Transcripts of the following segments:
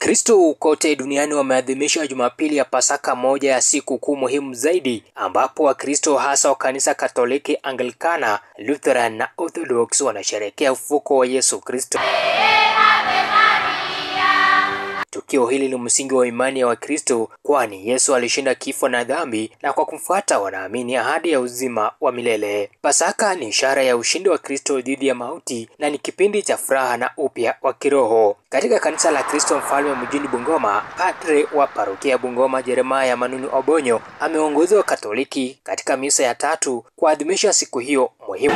Wakristo kote duniani wameadhimisha Jumapili ya Pasaka, moja ya siku kuu muhimu zaidi, ambapo Wakristo hasa wa kanisa Katoliki, Anglikana, Lutheran na Orthodox wanasherehekea ufufuko wa Yesu Kristo. Tukio hili ni msingi wa imani ya Wakristo, kwani Yesu alishinda kifo na dhambi, na kwa kumfuata wanaamini ahadi ya uzima wa milele. Pasaka ni ishara ya ushindi wa Kristo dhidi ya mauti na ni kipindi cha furaha na upya wa kiroho. Katika kanisa la Kristo Mfalme mjini Bungoma, padre wa parokia Bungoma Jeremiah Manunu Obonyo ameongoza Katoliki katika misa ya tatu kuadhimisha siku hiyo muhimu.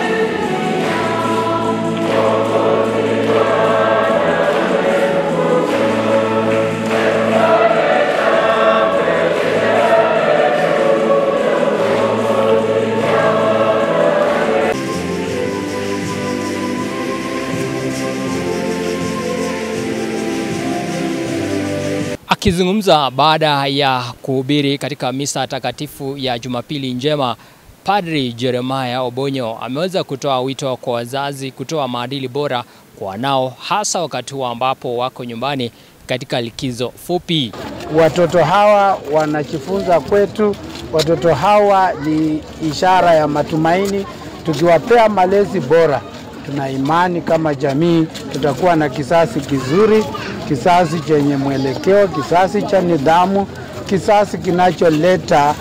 Akizungumza baada ya kuhubiri katika misa takatifu ya Jumapili njema, Padri Jeremiah Obonyo ameweza kutoa wito kwa wazazi kutoa maadili bora kwa wanao, hasa wakati ambapo wako nyumbani katika likizo fupi. Watoto hawa wanajifunza kwetu, watoto hawa ni ishara ya matumaini. Tukiwapea malezi bora, tuna imani kama jamii tutakuwa na kizazi kizuri, kizazi chenye mwelekeo, kizazi cha nidhamu, kizazi kinacholeta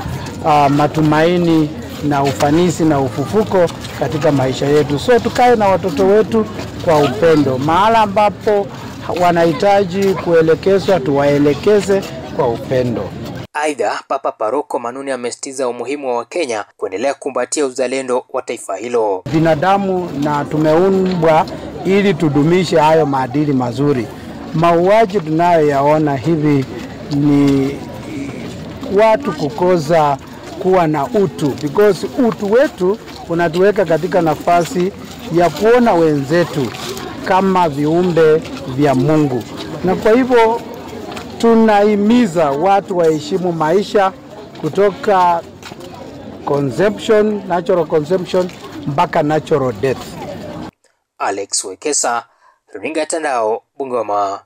matumaini na ufanisi na ufufuko katika maisha yetu. So tukae na watoto wetu kwa upendo. Mahala ambapo wanahitaji kuelekezwa, tuwaelekeze kwa upendo. Aidha, Papa Paroko Manuni amesitiza umuhimu wa Wakenya kuendelea kumbatia uzalendo wa taifa hilo. Binadamu na tumeumbwa ili tudumishe hayo maadili mazuri. Mauaji tunayoyaona hivi ni watu kukosa kuwa na utu, because utu wetu unatuweka katika nafasi ya kuona wenzetu kama viumbe vya Mungu. Na kwa hivyo tunahimiza watu waheshimu maisha kutoka conception, natural conception mpaka natural death. Alex Wekesa, Runinga Tandao, Bungoma.